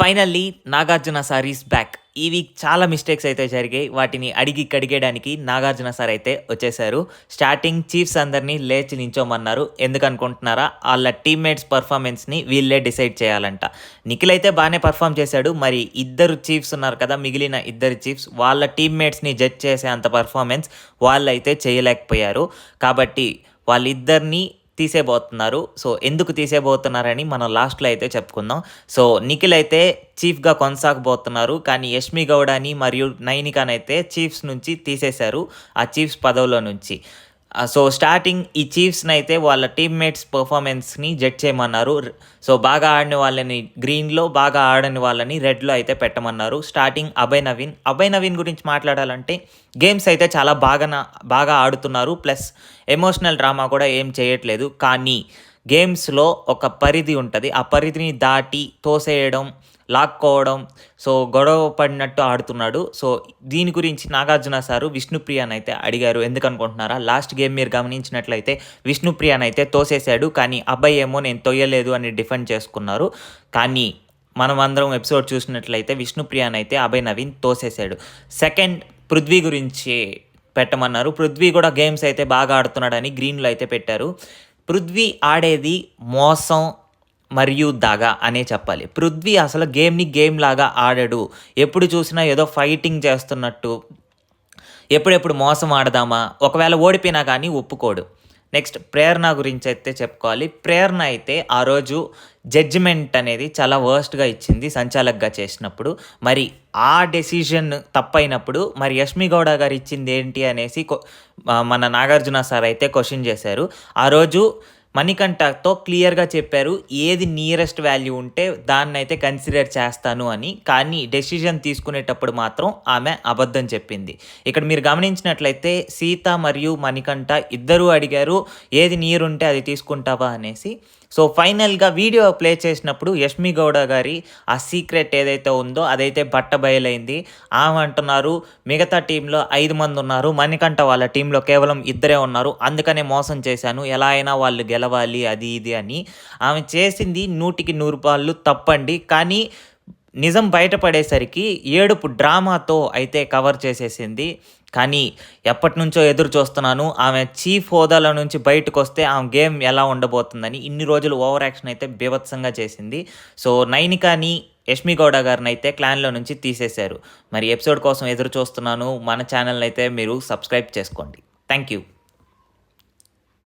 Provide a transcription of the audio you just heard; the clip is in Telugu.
Finally Nagarjuna sir is back. ఈ వీక్ చాలా మిస్టేక్స్ అయితే జరిగాయి. వాటిని అడిగి కడిగేయడానికి నాగార్జున సార్ అయితే వచ్చేసారు. స్టార్టింగ్ చీఫ్స్ అందరినీ లేచి నించోమన్నారు. ఎందుకనుకుంటున్నారా? ఆళ్ళ టీమ్‌మేట్స్ పర్ఫార్మెన్స్‌ని వీళ్ళే డిసైడ్ చేయాలంట. నిఖిల్ అయితే బానే పర్ఫార్మ్ చేశాడు. మరి ఇద్దరు చీఫ్స్ ఉన్నారు కదా! మిగిలిన ఇద్దరు చీఫ్స్ వాళ్ళ టీమ్‌మేట్స్‌ని జడ్జ్ చేసే అంత పర్ఫార్మెన్స్ వాళ్ళైతే చేయలేకపోయారు. కాబట్టి వాళ్ళిద్దరిని తీసేయబోతున్నారు. సో, ఎందుకు తీసేయబోతున్నారని మనం లాస్ట్‌లో అయితే చెప్పుకుందాం. సో, నిఖిల్ అయితే చీఫ్‌గా కొనసాగబోతున్నారు. కానీ యష్మి గౌడని మరియు నైనికానైతే చీఫ్స్ నుంచి తీసేశారు. ఆ చీఫ్స్ పదవిలో నుంచి. సో, స్టార్టింగ్ ఈ చీఫ్స్‌నైతే వాళ్ళ టీమ్‌మేట్స్ పర్ఫార్మెన్స్‌ని జడ్జ్ చేయమన్నారు. సో, బాగా ఆడిన వాళ్ళని గ్రీన్‌లో, బాగా ఆడని వాళ్ళని రెడ్‌లో అయితే పెట్టమన్నారు. స్టార్టింగ్ అభయ్ నవీన్ గురించి మాట్లాడాలంటే గేమ్స్ అయితే చాలా బాగా ఆడుతున్నారు. ప్లస్ ఎమోషనల్ డ్రామా కూడా ఏం చేయట్లేదు. కానీ గేమ్స్‌లో ఒక పరిధి ఉంటది. ఆ పరిధిని దాటి తోసేయడం, లాక్కోవడం, సో, గొడవ పడినట్టు ఆడుతున్నాడు. సో, దీని గురించి నాగార్జున సారు విష్ణుప్రియనైతే అడిగారు. ఎందుకనుకుంటున్నారా? లాస్ట్ గేమ్ మీరు గమనించినట్లయితే విష్ణుప్రియనైతే తోసేశాడు. కానీ అభయ్ ఏమో నేను తొయ్యలేదు అని డిఫెండ్ చేసుకున్నారు. కానీ మనమందరం ఎపిసోడ్ చూసినట్లయితే విష్ణుప్రియనైతే అభయ్ నవీన్ తోసేశాడు. సెకండ్ పృథ్వీ గురించి పెట్టమన్నారు. పృథ్వీ కూడా గేమ్స్ అయితే బాగా ఆడుతున్నాడని గ్రీన్‌లో అయితే పెట్టారు. పృథ్వీ ఆడేది మోసం మరియు దగ అనే చెప్పాలి. పృథ్వీ అసలు గేమ్‌ని గేమ్ లాగా ఆడడు. ఎప్పుడు చూసినా ఏదో ఫైటింగ్ చేస్తున్నట్టు, ఎప్పుడెప్పుడు మోసం ఆడదామా, ఒకవేళ ఓడిపోయినా కానీ ఒప్పుకోడు. నెక్స్ట్ ప్రేరణ గురించి అయితే చెప్పుకోవాలి. ప్రేరణ అయితే ఆ రోజు జడ్జిమెంట్ అనేది చాలా వర్స్ట్‌గా ఇచ్చింది సంచాలక్‌గా చేసినప్పుడు. మరి ఆ డెసిషన్ తప్పైనప్పుడు మరి యష్మి గౌడ గారు ఇచ్చింది ఏంటి అనేసి మన నాగార్జున సార్ అయితే క్వెషన్ చేశారు. ఆ రోజు మణికంఠతో క్లియర్‌గా చెప్పారు. ఏది నియరెస్ట్ వాల్యూ ఉంటే దాన్నైతే కన్సిడర్ చేస్తాను అని. కానీ డెసిషన్ తీసుకునేటప్పుడు మాత్రం ఆమె అబద్ధం చెప్పింది. ఇక్కడ మీరు గమనించినట్లయితే సీత మరియు మణికంఠ ఇద్దరూ అడిగారు, ఏది నియర్ ఉంటే అది తీసుకుంటావా అనేసి. సో, ఫైనల్‌గా వీడియో ప్లే చేసినప్పుడు యష్మి గౌడ గారి ఆ సీక్రెట్ ఏదైతే ఉందో అదైతే బట్టబయలైంది. ఆమె అంటున్నారు, మిగతా టీంలో 5 మంది ఉన్నారు. మణికంఠ వాళ్ళ టీంలో కేవలం ఇద్దరే ఉన్నారు. అందుకనే మోసం చేశాను. ఎలా అయినా వాళ్ళు గెలవాలి అది ఇది అని. ఆమె చేసింది 100కి 100 తప్పండి. కానీ నిజం బయటపడేసరికి ఏడుపు డ్రామాతో అయితే కవర్ చేసేసింది. కానీ ఎప్పటినుంచో ఎదురు చూస్తున్నాను. ఆమె చీఫ్ హోదాలో నుంచి బయటకొస్తే ఆమె గేమ్ ఎలా ఉండబోతుందని. ఇన్ని రోజులు ఓవర్ యాక్షన్ అయితే బీభత్సంగా చేసింది. సో, నైనికాని యష్మి గౌడ గారినైతే క్లాన్‌లో నుంచి తీసేశారు. మరి ఎపిసోడ్ కోసం ఎదురు చూస్తున్నాను. మన ఛానల్‌నైతే మీరు సబ్స్క్రైబ్ చేసుకోండి. Thank you.